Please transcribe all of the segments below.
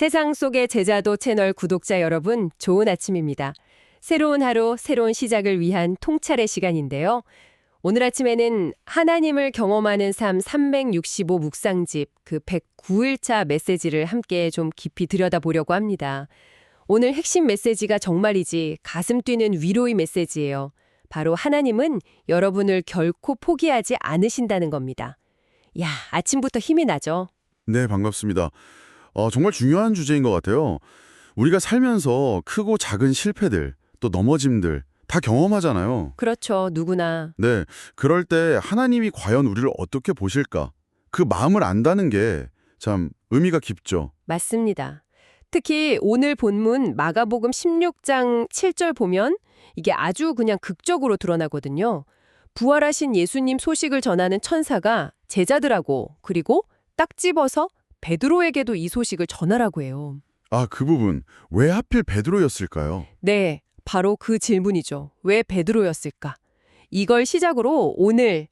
세상 속의 제자도 채널 구독자 여러분, 좋은 아침입니다. 새로운 하루, 새로운 시작을 위한 통찰의 시간인데요. 오늘 아침에는 하나님을 경험하는 삶 365 묵상집 그 109일차 메시지를 함께 좀 깊이 들여다보려고 합니다. 오늘 핵심 메시지가 정말이지 가슴 뛰는 위로의 메시지예요. 바로 하나님은 여러분을 결코 포기하지 않으신다는 겁니다. 야, 아침부터 힘이 나죠? 네, 반갑습니다. 정말 중요한 주제인 것 같아요. 우리가 살면서 크고 작은 실패들, 또 넘어짐들 다 경험하잖아요. 그렇죠, 누구나. 네, 그럴 때 하나님이 과연 우리를 어떻게 보실까? 그 마음을 안다는 게 참 의미가 깊죠. 맞습니다. 특히 오늘 본문 마가복음 16장 7절 보면 이게 아주 그냥 극적으로 드러나거든요. 부활하신 예수님 소식을 전하는 천사가 제자들하고 그리고 딱 집어서 베드로에게도 이 소식을 전하라고 해요. 그 부분 왜 하필 베드로였을까요? 네, 바로 그 질문이죠. 왜 베드로였을까? 이걸 시작으로 오늘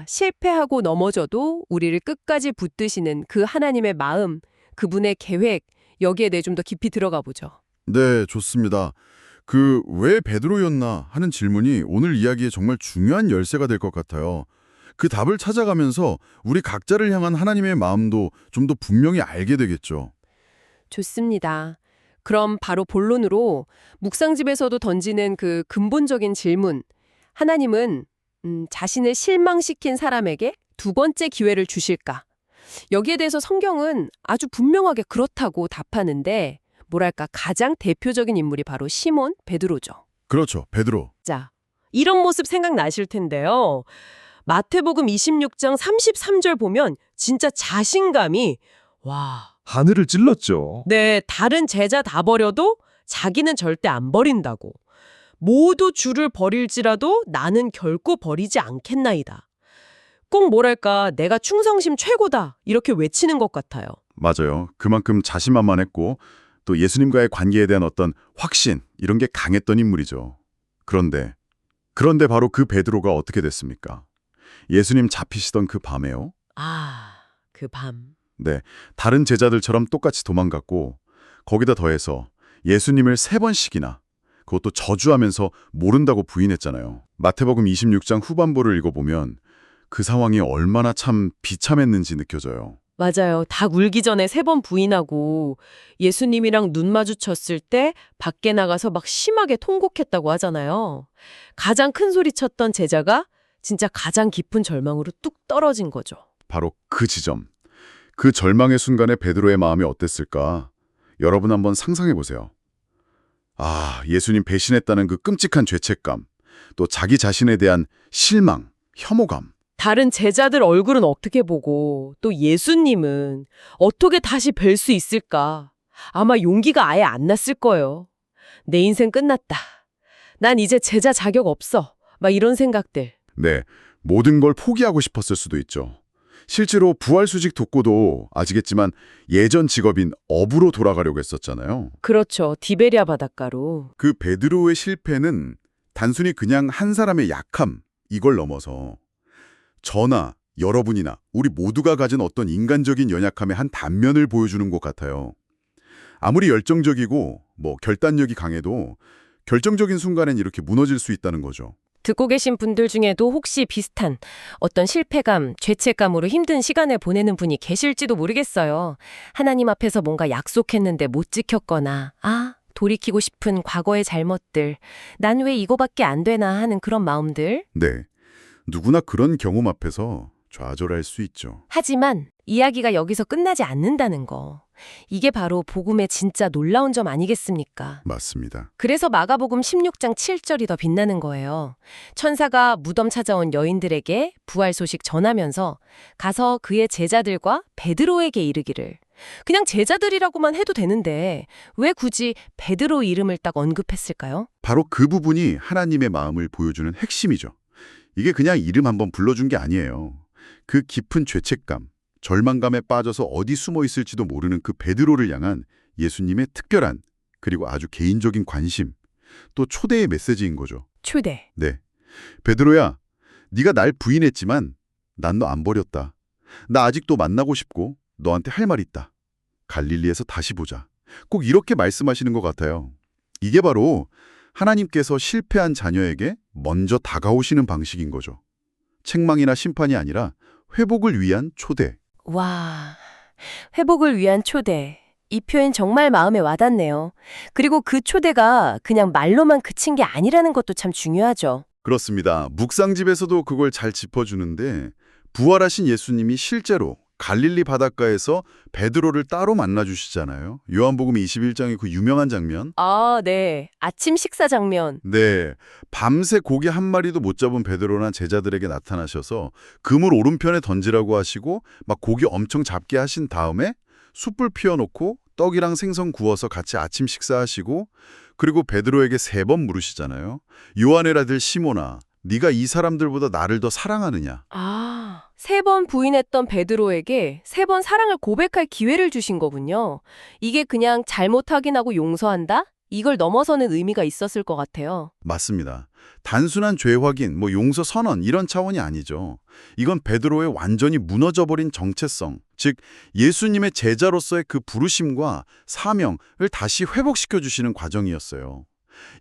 실패하고 넘어져도 우리를 끝까지 붙드시는 그 하나님의 마음, 그분의 계획, 여기에 대해 좀 더 깊이 들어가 보죠. 네, 좋습니다. 그 왜 베드로였나 하는 질문이 오늘 이야기에 정말 중요한 열쇠가 될 것 같아요. 그 답을 찾아가면서 우리 각자를 향한 하나님의 마음도 좀 더 분명히 알게 되겠죠. 좋습니다. 그럼 바로 본론으로 묵상집에서도 던지는 그 근본적인 질문. 하나님은 자신을 실망시킨 사람에게 두 번째 기회를 주실까? 여기에 대해서 성경은 아주 분명하게 그렇다고 답하는데 뭐랄까 가장 대표적인 인물이 바로 시몬 베드로죠. 그렇죠, 베드로. 자, 이런 모습 생각나실 텐데요. 마태복음 26장 33절 보면 진짜 자신감이 하늘을 찔렀죠. 네, 다른 제자 다 버려도 자기는 절대 안 버린다고. 모두 주를 버릴지라도 나는 결코 버리지 않겠나이다. 꼭 뭐랄까 내가 충성심 최고다 이렇게 외치는 것 같아요. 맞아요. 그만큼 자신만만했고 또 예수님과의 관계에 대한 어떤 확신 이런 게 강했던 인물이죠. 그런데 바로 그 베드로가 어떻게 됐습니까? 예수님 잡히시던 그 밤에요. 그 밤. 네, 다른 제자들처럼 똑같이 도망갔고 거기다 더해서 예수님을 3번씩이나 그것도 저주하면서 모른다고 부인했잖아요. 마태복음 26장 후반부를 읽어보면 그 상황이 얼마나 참 비참했는지 느껴져요. 맞아요. 닭 울기 전에 3번 부인하고 예수님이랑 눈 마주쳤을 때 밖에 나가서 막 심하게 통곡했다고 하잖아요. 가장 큰 소리 쳤던 제자가 진짜 가장 깊은 절망으로 뚝 떨어진 거죠. 바로 그 지점, 그 절망의 순간에 베드로의 마음이 어땠을까? 여러분 한번 상상해 보세요. 예수님 배신했다는 그 끔찍한 죄책감, 또 자기 자신에 대한 실망, 혐오감. 다른 제자들 얼굴은 어떻게 보고 또 예수님은 어떻게 다시 뵐 수 있을까? 아마 용기가 아예 안 났을 거예요. 내 인생 끝났다. 난 이제 제자 자격 없어. 막 이런 생각들. 네, 모든 걸 포기하고 싶었을 수도 있죠. 실제로 부활수직 돕고도 아시겠지만 예전 직업인 어부로 돌아가려고 했었잖아요. 그렇죠. 디베리아 바닷가로. 그 베드로의 실패는 단순히 그냥 한 사람의 약함, 이걸 넘어서 저나 여러분이나 우리 모두가 가진 어떤 인간적인 연약함의 한 단면을 보여주는 것 같아요. 아무리 열정적이고 결단력이 강해도 결정적인 순간엔 이렇게 무너질 수 있다는 거죠. 듣고 계신 분들 중에도 혹시 비슷한 어떤 실패감, 죄책감으로 힘든 시간을 보내는 분이 계실지도 모르겠어요. 하나님 앞에서 뭔가 약속했는데 못 지켰거나 돌이키고 싶은 과거의 잘못들, 난 왜 이거밖에 안 되나 하는 그런 마음들. 네, 누구나 그런 경험 앞에서 좌절할 수 있죠. 하지만 이야기가 여기서 끝나지 않는다는 거. 이게 바로 복음의 진짜 놀라운 점 아니겠습니까? 맞습니다. 그래서 마가복음 16장 7절이 더 빛나는 거예요. 천사가 무덤 찾아온 여인들에게 부활 소식 전하면서 가서 그의 제자들과 베드로에게 이르기를. 그냥 제자들이라고만 해도 되는데 왜 굳이 베드로 이름을 딱 언급했을까요? 바로 그 부분이 하나님의 마음을 보여주는 핵심이죠. 이게 그냥 이름 한번 불러준 게 아니에요. 그 깊은 죄책감, 절망감에 빠져서 어디 숨어 있을지도 모르는 그 베드로를 향한 예수님의 특별한 그리고 아주 개인적인 관심, 또 초대의 메시지인 거죠. 초대. 네, 베드로야, 네가 날 부인했지만 난 너 안 버렸다. 나 아직도 만나고 싶고 너한테 할 말 있다. 갈릴리에서 다시 보자. 꼭 이렇게 말씀하시는 것 같아요. 이게 바로 하나님께서 실패한 자녀에게 먼저 다가오시는 방식인 거죠. 책망이나 심판이 아니라 회복을 위한 초대. 와, 회복을 위한 초대. 이 표현 정말 마음에 와닿네요. 그리고 그 초대가 그냥 말로만 그친 게 아니라는 것도 참 중요하죠. 그렇습니다. 묵상집에서도 그걸 잘 짚어주는데 부활하신 예수님이 실제로 갈릴리 바닷가에서 베드로를 따로 만나주시잖아요. 요한복음 21장의 그 유명한 장면. 아, 네. 아침 식사 장면. 네, 밤새 고기 한 마리도 못 잡은 베드로나 제자들에게 나타나셔서 그물 오른편에 던지라고 하시고 막 고기 엄청 잡게 하신 다음에 숯불 피워놓고 떡이랑 생선 구워서 같이 아침 식사하시고 그리고 베드로에게 3번 물으시잖아요. 요한의 아들 시몬아, 네가 이 사람들보다 나를 더 사랑하느냐? 아, 3번 부인했던 베드로에게 3번 사랑을 고백할 기회를 주신 거군요. 이게 그냥 잘못 확인하고 용서한다? 이걸 넘어서는 의미가 있었을 것 같아요. 맞습니다. 단순한 죄 확인, 용서 선언 이런 차원이 아니죠. 이건 베드로의 완전히 무너져버린 정체성, 즉 예수님의 제자로서의 그 부르심과 사명을 다시 회복시켜 주시는 과정이었어요.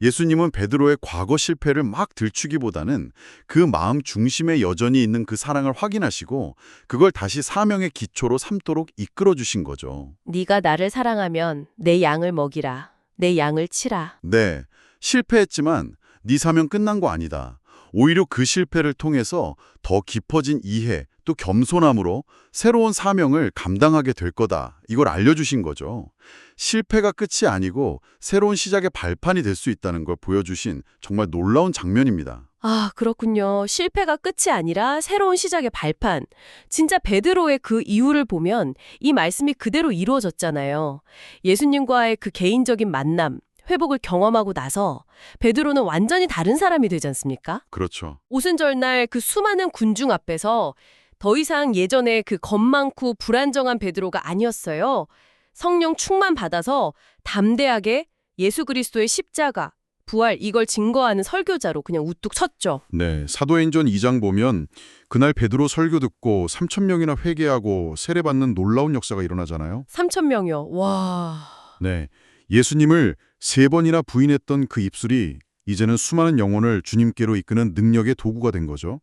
예수님은 베드로의 과거 실패를 막 들추기보다는 그 마음 중심에 여전히 있는 그 사랑을 확인하시고 그걸 다시 사명의 기초로 삼도록 이끌어 주신 거죠. 네가 나를 사랑하면 내 양을 먹이라. 내 양을 치라. 네, 실패했지만 네 사명 끝난 거 아니다. 오히려 그 실패를 통해서 더 깊어진 이해, 또 겸손함으로 새로운 사명을 감당하게 될 거다. 이걸 알려주신 거죠. 실패가 끝이 아니고 새로운 시작의 발판이 될 수 있다는 걸 보여주신 정말 놀라운 장면입니다. 아, 그렇군요. 실패가 끝이 아니라 새로운 시작의 발판. 진짜 베드로의 그 이유를 보면 이 말씀이 그대로 이루어졌잖아요. 예수님과의 그 개인적인 만남, 회복을 경험하고 나서 베드로는 완전히 다른 사람이 되지 않습니까? 그렇죠. 오순절날 그 수많은 군중 앞에서 더 이상 예전에 그 겁 많고 불안정한 베드로가 아니었어요. 성령 충만 받아서 담대하게 예수 그리스도의 십자가, 부활 이걸 증거하는 설교자로 그냥 우뚝 섰죠. 네, 사도행전 2장 보면 그날 베드로 설교 듣고 3,000명이나 회개하고 세례받는 놀라운 역사가 일어나잖아요. 3,000명이요. 와. 네, 예수님을 3번이나 부인했던 그 입술이 이제는 수많은 영혼을 주님께로 이끄는 능력의 도구가 된 거죠.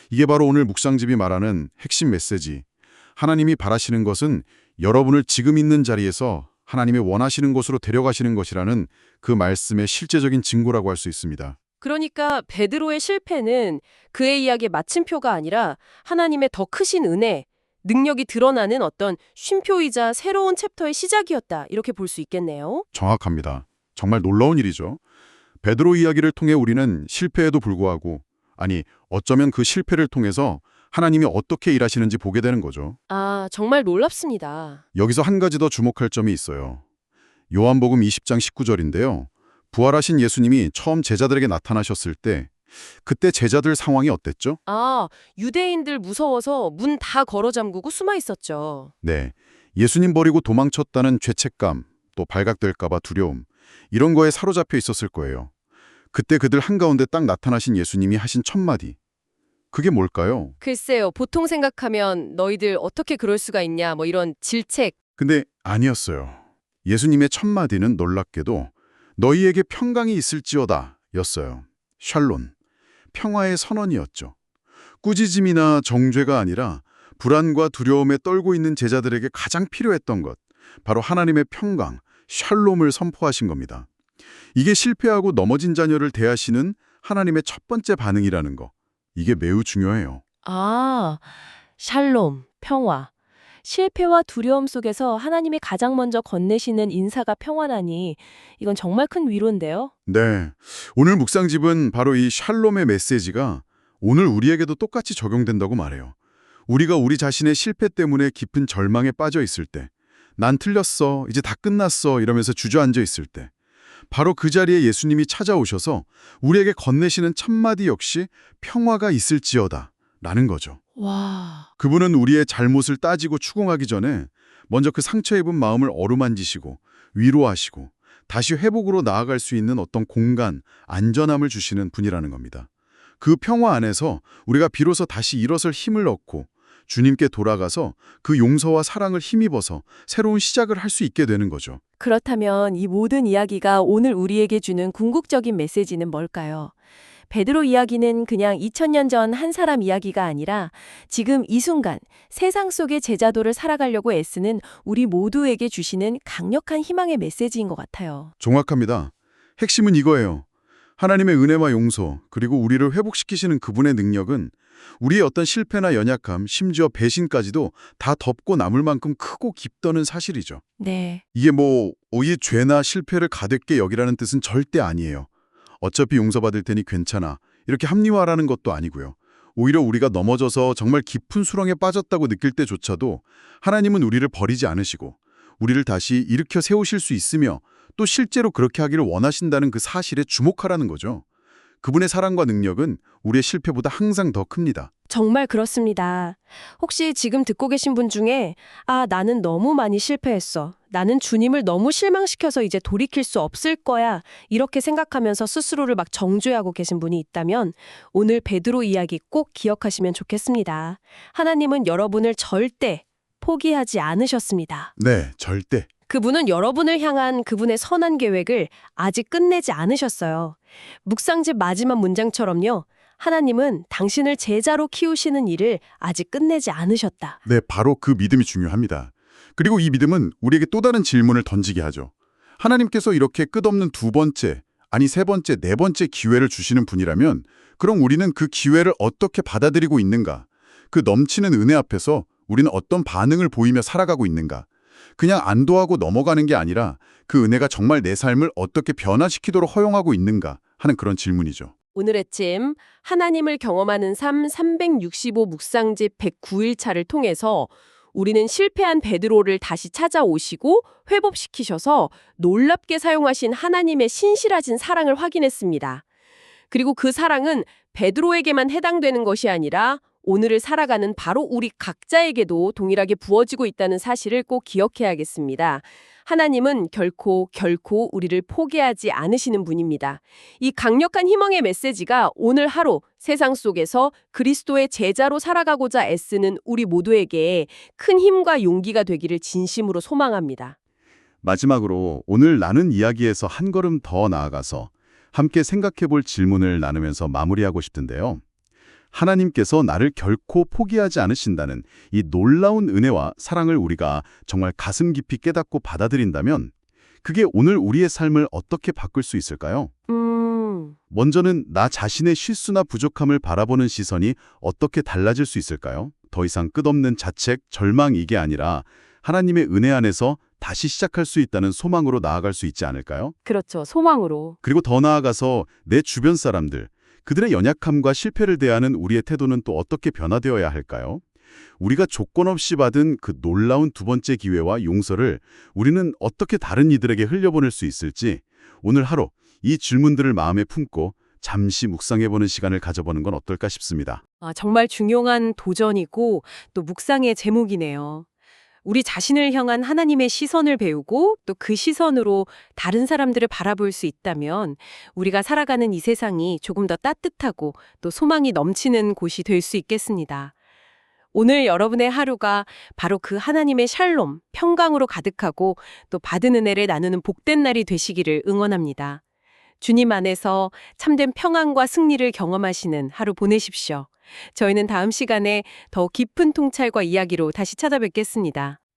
이게 바로 오늘 묵상집이 말하는 핵심 메시지. 하나님이 바라시는 것은 여러분을 지금 있는 자리에서 하나님이 원하시는 곳으로 데려가시는 것이라는 그 말씀의 실제적인 증거라고 할 수 있습니다. 그러니까 베드로의 실패는 그의 이야기의 마침표가 아니라 하나님의 더 크신 은혜, 능력이 드러나는 어떤 쉼표이자 새로운 챕터의 시작이었다. 이렇게 볼 수 있겠네요. 정확합니다. 정말 놀라운 일이죠. 베드로 이야기를 통해 우리는 실패에도 불구하고, 아니 어쩌면 그 실패를 통해서 하나님이 어떻게 일하시는지 보게 되는 거죠. 아, 정말 놀랍습니다. 여기서 한 가지 더 주목할 점이 있어요. 요한복음 20장 19절인데요. 부활하신 예수님이 처음 제자들에게 나타나셨을 때 그때 제자들 상황이 어땠죠? 아, 유대인들 무서워서 문 다 걸어 잠그고 숨어 있었죠. 네, 예수님 버리고 도망쳤다는 죄책감, 또 발각될까 봐 두려움, 이런 거에 사로잡혀 있었을 거예요. 그때 그들 한가운데 딱 나타나신 예수님이 하신 첫 마디. 그게 뭘까요? 글쎄요, 보통 생각하면 너희들 어떻게 그럴 수가 있냐 이런 질책. 근데 아니었어요. 예수님의 첫 마디는 놀랍게도 너희에게 평강이 있을지어다 였어요. 샬롬, 평화의 선언이었죠. 꾸짖음이나 정죄가 아니라 불안과 두려움에 떨고 있는 제자들에게 가장 필요했던 것, 바로 하나님의 평강, 샬롬을 선포하신 겁니다. 이게 실패하고 넘어진 자녀를 대하시는 하나님의 첫 번째 반응이라는 거. 이게 매우 중요해요. 아, 샬롬, 평화. 실패와 두려움 속에서 하나님이 가장 먼저 건네시는 인사가 평안하니 이건 정말 큰 위로인데요. 네, 오늘 묵상집은 바로 이 샬롬의 메시지가 오늘 우리에게도 똑같이 적용된다고 말해요. 우리가 우리 자신의 실패 때문에 깊은 절망에 빠져 있을 때, 난 틀렸어, 이제 다 끝났어 이러면서 주저앉아 있을 때, 바로 그 자리에 예수님이 찾아오셔서 우리에게 건네시는 첫마디 역시 평화가 있을지어다 라는 거죠. 와. 그분은 우리의 잘못을 따지고 추궁하기 전에 먼저 그 상처 입은 마음을 어루만지시고 위로하시고 다시 회복으로 나아갈 수 있는 어떤 공간, 안전함을 주시는 분이라는 겁니다. 그 평화 안에서 우리가 비로소 다시 일어설 힘을 얻고 주님께 돌아가서 그 용서와 사랑을 힘입어서 새로운 시작을 할 수 있게 되는 거죠. 그렇다면 이 모든 이야기가 오늘 우리에게 주는 궁극적인 메시지는 뭘까요? 베드로 이야기는 그냥 2000년 전 한 사람 이야기가 아니라 지금 이 순간 세상 속의 제자도를 살아가려고 애쓰는 우리 모두에게 주시는 강력한 희망의 메시지인 것 같아요. 정확합니다. 핵심은 이거예요. 하나님의 은혜와 용서, 그리고 우리를 회복시키시는 그분의 능력은 우리의 어떤 실패나 연약함, 심지어 배신까지도 다 덮고 남을 만큼 크고 깊다는 사실이죠. 네. 이게 오히려 죄나 실패를 가볍게 여기라는 뜻은 절대 아니에요. 어차피 용서받을 테니 괜찮아, 이렇게 합리화라는 것도 아니고요. 오히려 우리가 넘어져서 정말 깊은 수렁에 빠졌다고 느낄 때조차도 하나님은 우리를 버리지 않으시고 우리를 다시 일으켜 세우실 수 있으며 또 실제로 그렇게 하기를 원하신다는 그 사실에 주목하라는 거죠. 그분의 사랑과 능력은 우리의 실패보다 항상 더 큽니다. 정말 그렇습니다. 혹시 지금 듣고 계신 분 중에 나는 너무 많이 실패했어. 나는 주님을 너무 실망시켜서 이제 돌이킬 수 없을 거야. 이렇게 생각하면서 스스로를 막 정죄하고 계신 분이 있다면 오늘 베드로 이야기 꼭 기억하시면 좋겠습니다. 하나님은 여러분을 절대 포기하지 않으셨습니다. 네, 절대. 그분은 여러분을 향한 그분의 선한 계획을 아직 끝내지 않으셨어요. 묵상집 마지막 문장처럼요. 하나님은 당신을 제자로 키우시는 일을 아직 끝내지 않으셨다. 네, 바로 그 믿음이 중요합니다. 그리고 이 믿음은 우리에게 또 다른 질문을 던지게 하죠. 하나님께서 이렇게 끝없는 두 번째, 아니 세 번째, 네 번째 기회를 주시는 분이라면 그럼 우리는 그 기회를 어떻게 받아들이고 있는가? 그 넘치는 은혜 앞에서 우리는 어떤 반응을 보이며 살아가고 있는가? 그냥 안도하고 넘어가는 게 아니라 그 은혜가 정말 내 삶을 어떻게 변화시키도록 허용하고 있는가 하는 그런 질문이죠. 오늘 아침 하나님을 경험하는 삶 365 묵상집 109일차를 통해서 우리는 실패한 베드로를 다시 찾아오시고 회복시키셔서 놀랍게 사용하신 하나님의 신실하신 사랑을 확인했습니다. 그리고 그 사랑은 베드로에게만 해당되는 것이 아니라 오늘을 살아가는 바로 우리 각자에게도 동일하게 부어지고 있다는 사실을 꼭 기억해야겠습니다. 하나님은 결코 우리를 포기하지 않으시는 분입니다. 이 강력한 희망의 메시지가 오늘 하루 세상 속에서 그리스도의 제자로 살아가고자 애쓰는 우리 모두에게 큰 힘과 용기가 되기를 진심으로 소망합니다. 마지막으로 오늘 나눈 이야기에서 한 걸음 더 나아가서 함께 생각해 볼 질문을 나누면서 마무리하고 싶은데요. 하나님께서 나를 결코 포기하지 않으신다는 이 놀라운 은혜와 사랑을 우리가 정말 가슴 깊이 깨닫고 받아들인다면 그게 오늘 우리의 삶을 어떻게 바꿀 수 있을까요? 먼저는 나 자신의 실수나 부족함을 바라보는 시선이 어떻게 달라질 수 있을까요? 더 이상 끝없는 자책, 절망 이게 아니라 하나님의 은혜 안에서 다시 시작할 수 있다는 소망으로 나아갈 수 있지 않을까요? 그렇죠. 소망으로. 그리고 더 나아가서 내 주변 사람들, 그들의 연약함과 실패를 대하는 우리의 태도는 또 어떻게 변화되어야 할까요? 우리가 조건 없이 받은 그 놀라운 두 번째 기회와 용서를 우리는 어떻게 다른 이들에게 흘려보낼 수 있을지 오늘 하루 이 질문들을 마음에 품고 잠시 묵상해보는 시간을 가져보는 건 어떨까 싶습니다. 정말 중요한 도전이고 또 묵상의 제목이네요. 우리 자신을 향한 하나님의 시선을 배우고 또 그 시선으로 다른 사람들을 바라볼 수 있다면 우리가 살아가는 이 세상이 조금 더 따뜻하고 또 소망이 넘치는 곳이 될 수 있겠습니다. 오늘 여러분의 하루가 바로 그 하나님의 샬롬, 평강으로 가득하고 또 받은 은혜를 나누는 복된 날이 되시기를 응원합니다. 주님 안에서 참된 평안과 승리를 경험하시는 하루 보내십시오. 저희는 다음 시간에 더 깊은 통찰과 이야기로 다시 찾아뵙겠습니다.